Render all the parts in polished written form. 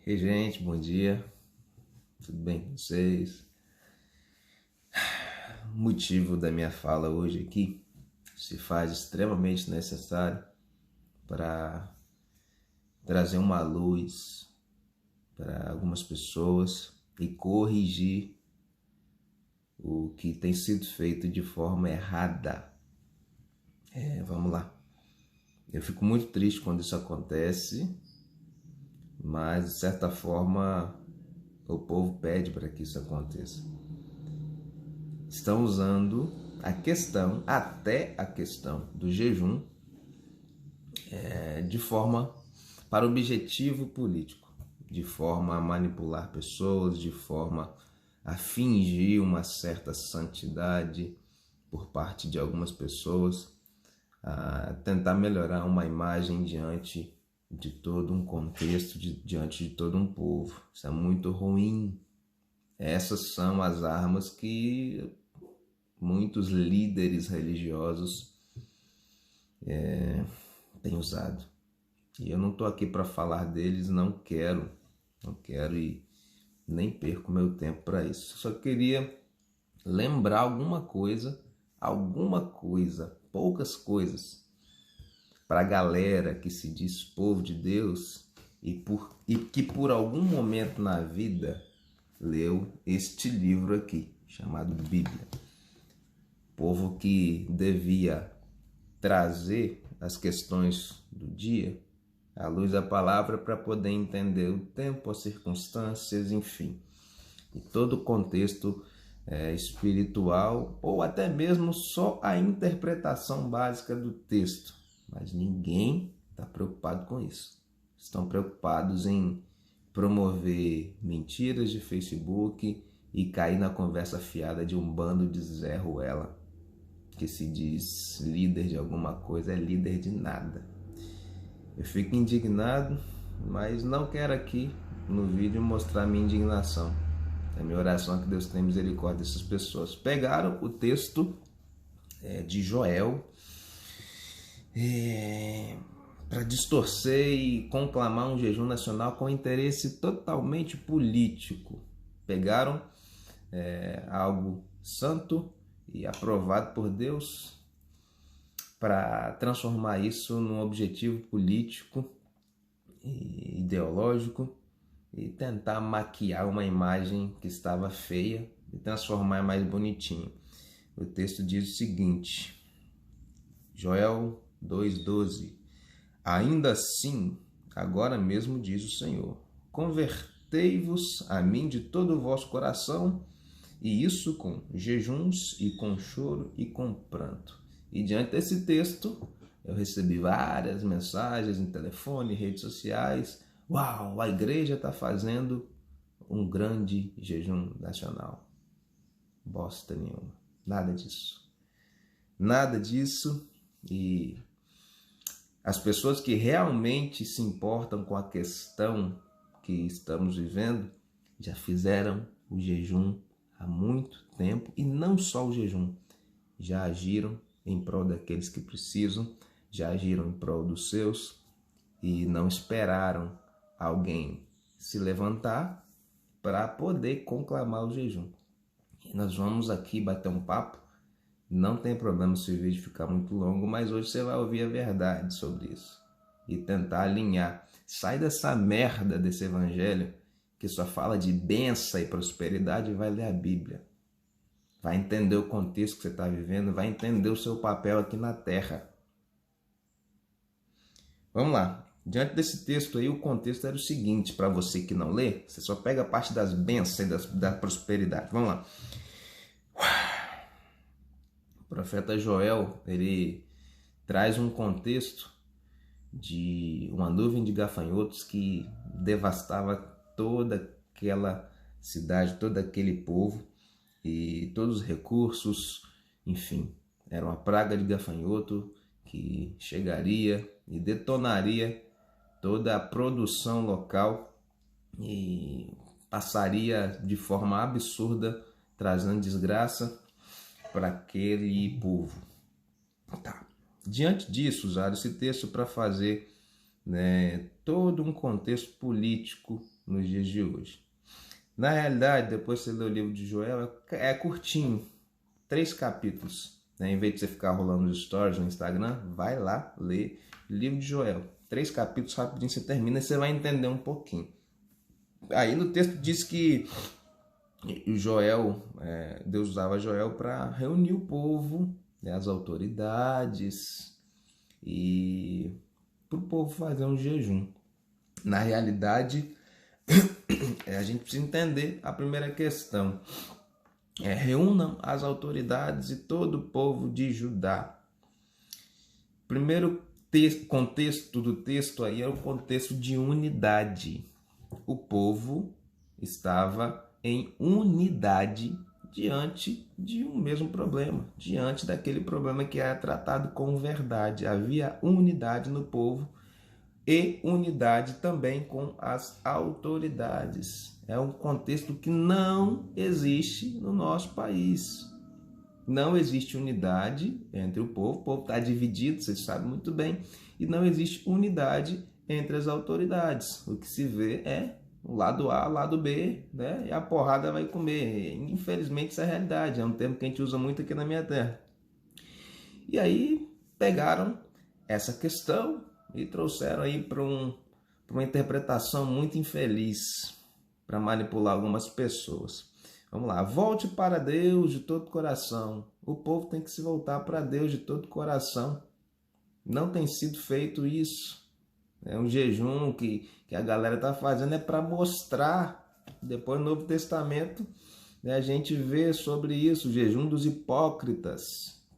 Ei, gente, bom dia. Tudo bem com vocês? O motivo da minha fala hoje aqui se faz extremamente necessário para trazer uma luz para algumas pessoas e corrigir o que tem sido feito de forma errada. Vamos lá. Eu fico muito triste quando isso acontece, mas de certa forma o povo pede para que isso aconteça. Estão usando até a questão do jejum de forma para objetivo político, de forma a manipular pessoas, de forma a fingir uma certa santidade por parte de algumas pessoas, a tentar melhorar uma imagem diante de todo um contexto, diante de todo um povo. Isso é muito ruim. Essas são as armas que muitos líderes religiosos têm usado. E eu não estou aqui para falar deles, não quero e nem perco meu tempo para isso. Só queria lembrar alguma coisa, poucas coisas, para a galera que se diz povo de Deus e que por algum momento na vida leu este livro aqui, chamado Bíblia. Povo que devia trazer as questões do dia à luz da palavra para poder entender o tempo, as circunstâncias, enfim, e todo o contexto espiritual, ou até mesmo só a interpretação básica do texto. Mas ninguém está preocupado com isso. Estão preocupados em promover mentiras de Facebook e cair na conversa fiada de um bando de Zé Ruela, que se diz líder de alguma coisa, é líder de nada. Eu fico indignado, mas não quero aqui no vídeo mostrar minha indignação. A minha oração é que Deus tenha misericórdia dessas pessoas. Pegaram o texto de Joel para distorcer e conclamar um jejum nacional com interesse totalmente político. Pegaram algo santo e aprovado por Deus para transformar isso num objetivo político e ideológico e tentar maquiar uma imagem que estava feia e transformar mais bonitinho. O texto diz o seguinte, Joel 2,12: Ainda assim, agora mesmo diz o Senhor, convertei-vos a mim de todo o vosso coração, e isso com jejuns e com choro e com pranto. E diante desse texto, eu recebi várias mensagens em telefone, redes sociais. Uau, a igreja está fazendo um grande jejum nacional. Bosta nenhuma. Nada disso. Nada disso. E as pessoas que realmente se importam com a questão que estamos vivendo já fizeram o jejum há muito tempo, e não só o jejum, já agiram em prol daqueles que precisam, já agiram em prol dos seus e não esperaram alguém se levantar para poder conclamar o jejum. E nós vamos aqui bater um papo, não tem problema se o vídeo ficar muito longo, mas hoje você vai ouvir a verdade sobre isso e tentar alinhar. Sai dessa merda desse evangelho que só fala de bênção e prosperidade e vai ler a Bíblia. Vai entender o contexto que você está vivendo, vai entender o seu papel aqui na Terra. Vamos lá. Diante desse texto aí, o contexto era o seguinte, para você que não lê, você só pega a parte das bênçãos e da prosperidade. Vamos lá. O profeta Joel, ele traz um contexto de uma nuvem de gafanhotos que devastava toda aquela cidade, todo aquele povo e todos os recursos, enfim, era uma praga de gafanhoto que chegaria e detonaria toda a produção local e passaria de forma absurda, trazendo desgraça para aquele povo. Tá. Diante disso, usaram esse texto para fazer né, todo um contexto político nos dias de hoje. Na realidade, depois que você lê o livro de Joel, é curtinho, 3 capítulos. Né? Em vez de você ficar rolando os stories no Instagram, vai lá ler o livro de Joel. 3 capítulos, rapidinho você termina e você vai entender um pouquinho. Aí no texto diz que Joel, Deus usava Joel para reunir o povo, né, as autoridades, e para o povo fazer um jejum. Na realidade, a gente precisa entender a primeira questão. Reúnam as autoridades e todo o povo de Judá. Primeiro contexto do texto aí é o contexto de unidade. O povo estava em unidade diante de um mesmo problema, diante daquele problema que era tratado com verdade. Havia unidade no povo e unidade também com as autoridades. É um contexto que não existe no nosso país. Não existe unidade entre o povo está dividido, vocês sabem muito bem, e não existe unidade entre as autoridades. O que se vê é o lado A, o lado B, né? E a porrada vai comer. Infelizmente, isso é a realidade, é um termo que a gente usa muito aqui na minha terra. E aí pegaram essa questão e trouxeram aí para uma interpretação muito infeliz, para manipular algumas pessoas. Vamos lá, volte para Deus de todo coração. O povo tem que se voltar para Deus de todo coração. Não tem sido feito isso. É um jejum que a galera está fazendo para mostrar. Depois no Novo Testamento, né, a gente vê sobre isso, o jejum dos hipócritas,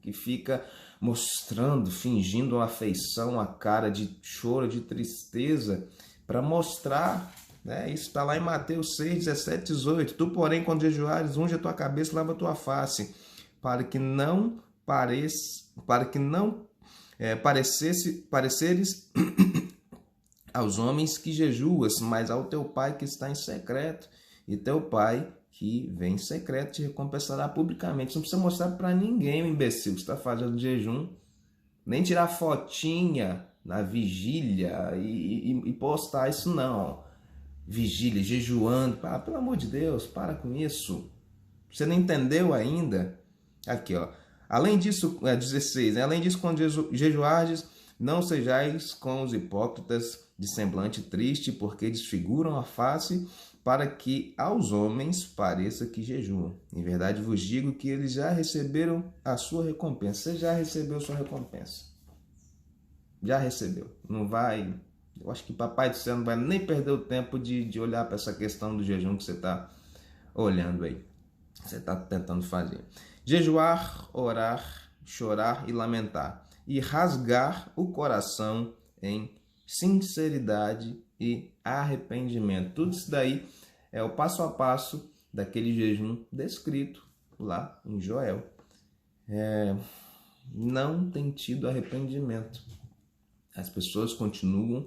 que fica mostrando, fingindo uma afeição, a cara de choro, de tristeza, para mostrar, né? Isso está lá em Mateus 6, 17, 18. Tu, porém, quando jejuares, unge a tua cabeça e lava a tua face, para que não pareceres aos homens que jejuas, mas ao teu pai que está em secreto, e teu pai que vem em secreto te recompensará publicamente. Você não precisa mostrar para ninguém, o imbecil, que está fazendo jejum, nem tirar fotinha na vigília e postar isso não. Vigília, jejuando, pelo amor de Deus, para com isso. Você não entendeu ainda? Aqui, ó. Além disso, 16, né? Além disso, quando jejuardes, não sejais com os hipócritas de semblante triste, porque desfiguram a face, para que aos homens pareça que jejuam. Em verdade vos digo que eles já receberam a sua recompensa. Você já recebeu sua recompensa. Já recebeu. Não vai... Eu acho que Papai do Céu não vai nem perder o tempo de olhar para essa questão do jejum que você está olhando aí. Você está tentando fazer. Jejuar, orar, chorar e lamentar. E rasgar o coração em sinceridade e arrependimento. Tudo isso daí é o passo a passo daquele jejum descrito lá em Joel. Não tem tido arrependimento. As pessoas continuam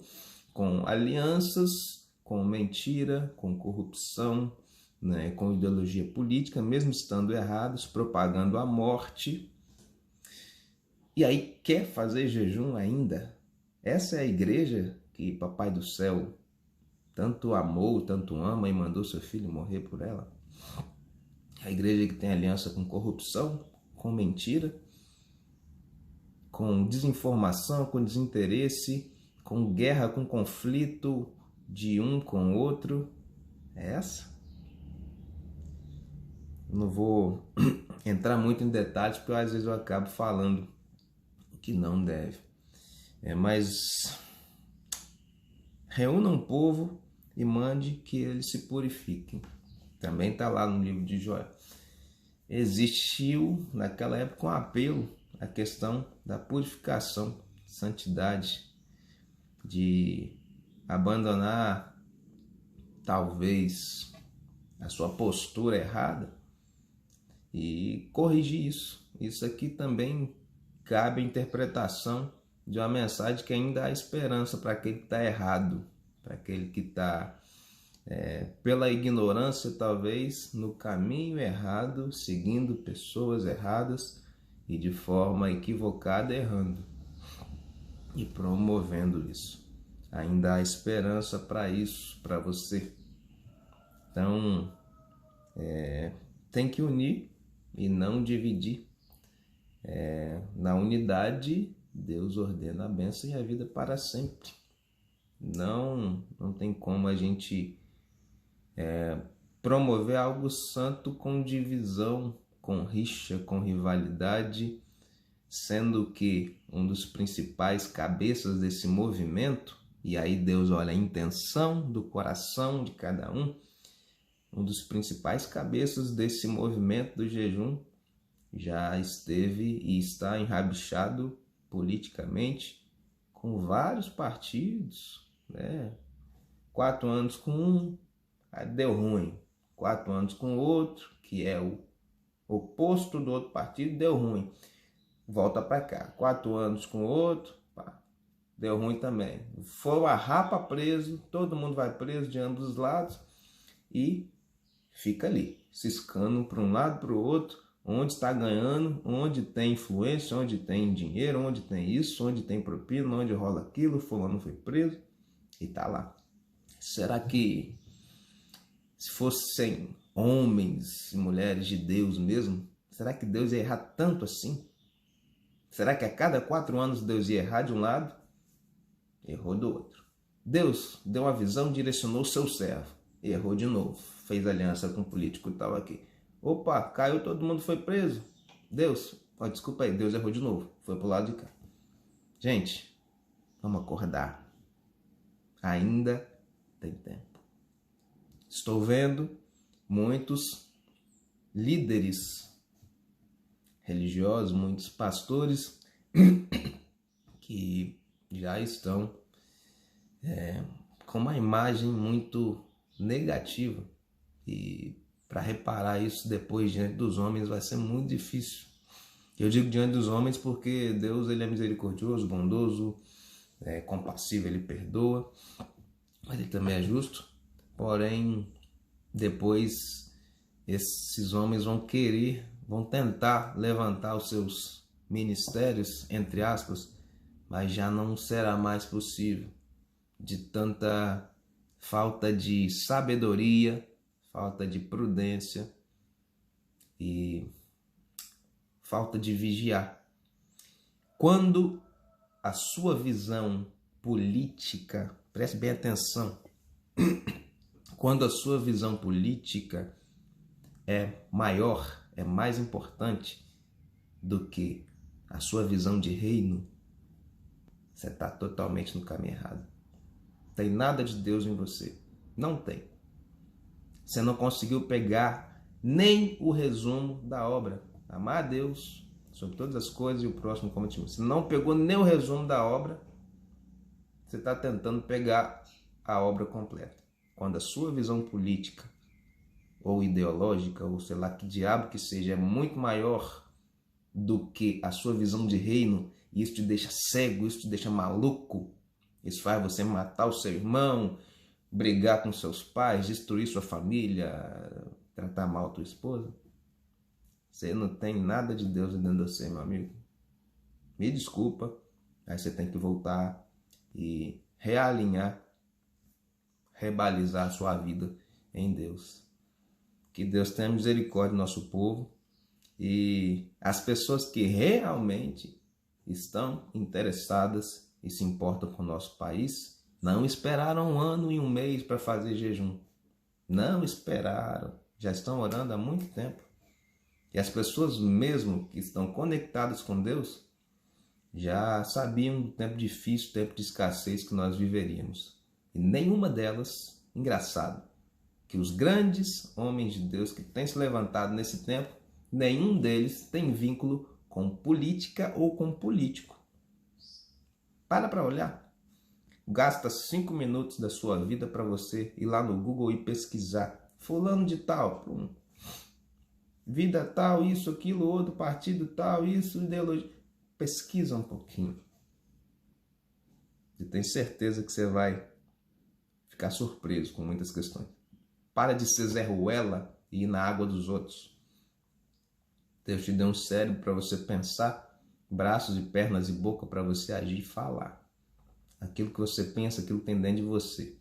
com alianças, com mentira, com corrupção, né, com ideologia política, mesmo estando errados, propagando a morte. E aí quer fazer jejum ainda? Essa é a igreja que Papai do Céu tanto amou, tanto ama e mandou seu filho morrer por ela? A igreja que tem aliança com corrupção, com mentira, com desinformação, com desinteresse, com guerra, com conflito de um com o outro. É essa? Não vou entrar muito em detalhes, porque às vezes eu acabo falando o que não deve. Mas reúna um povo e mande que eles se purifiquem. Também está lá no livro de Joel. Existiu naquela época um apelo à questão da purificação, santidade, de abandonar talvez a sua postura errada e corrigir isso. Isso aqui também cabe a interpretação de uma mensagem que ainda há esperança para aquele que está errado, para aquele que está pela ignorância talvez no caminho errado, seguindo pessoas erradas e de forma equivocada errando e promovendo isso. Ainda há esperança para isso, para você. Então, tem que unir e não dividir. Na unidade, Deus ordena a bênção e a vida para sempre. Não tem como a gente promover algo santo com divisão, com rixa, com rivalidade, sendo que um dos principais cabeças desse movimento, e aí Deus olha a intenção do coração de cada um dos principais cabeças desse movimento do jejum já esteve e está enrabixado politicamente com vários partidos, né? 4 anos com um, aí deu ruim. 4 anos com outro, que é o oposto do outro partido, deu ruim. Volta para cá. 4 anos com outro, pá, deu ruim também. Foi a rapa preso, todo mundo vai preso de ambos os lados e fica ali, ciscando para um lado para o outro, onde está ganhando, onde tem influência, onde tem dinheiro, onde tem isso, onde tem propina, onde rola aquilo, fulano foi preso e tá lá. Será que se fossem homens e mulheres de Deus mesmo, será que Deus ia errar tanto assim? Será que a cada 4 anos Deus ia errar de um lado? Errou do outro. Deus deu uma visão, direcionou o seu servo. Errou de novo. Fez aliança com um político e tal aqui. Opa, caiu, todo mundo foi preso. Deus, desculpa aí, Deus errou de novo. Foi pro lado de cá. Gente, vamos acordar. Ainda tem tempo. Estou vendo muitos líderes religiosos, muitos pastores que já estão com uma imagem muito negativa, e para reparar isso depois diante dos homens vai ser muito difícil. Eu digo diante dos homens porque Deus, ele é misericordioso, bondoso, compassivo, ele perdoa, mas ele também é justo. Porém, depois esses homens vão tentar levantar os seus ministérios, entre aspas, mas já não será mais possível, de tanta falta de sabedoria, falta de prudência e falta de vigiar. Quando a sua visão política, preste bem atenção, quando a sua visão política é maior, é mais importante do que a sua visão de reino, você está totalmente no caminho errado. Tem nada de Deus em você. Não tem. Você não conseguiu pegar nem o resumo da obra. Amar a Deus sobre todas as coisas e o próximo como a ti mesmo. Você não pegou nem o resumo da obra. Você está tentando pegar a obra completa. Quando a sua visão política ou ideológica, ou sei lá que diabo que seja, é muito maior do que a sua visão de reino, e isso te deixa cego, isso te deixa maluco, isso faz você matar o seu irmão, brigar com seus pais, destruir sua família, tratar mal a tua esposa, você não tem nada de Deus dentro de você, meu amigo. Me desculpa, aí você tem que voltar e realinhar, rebalizar a sua vida em Deus. Que Deus tenha misericórdia do nosso povo, e as pessoas que realmente estão interessadas e se importam com o nosso país não esperaram 1 ano e 1 mês para fazer jejum. Não esperaram. Já estão orando há muito tempo. E as pessoas mesmo que estão conectadas com Deus já sabiam do tempo difícil, tempo de escassez que nós viveríamos. E nenhuma delas, engraçado, que os grandes homens de Deus que têm se levantado nesse tempo, nenhum deles tem vínculo com política ou com político. Para olhar. Gasta 5 minutos da sua vida para você ir lá no Google e pesquisar. Fulano de tal, vida tal, isso, aquilo, outro, partido tal, isso, ideologia. Pesquisa um pouquinho. E tenho certeza que você vai ficar surpreso com muitas questões. Para de ser Zé Ruela e ir na água dos outros. Deus te deu um cérebro para você pensar, braços e pernas e boca para você agir e falar. aquilo que você pensa, aquilo que tem dentro de você.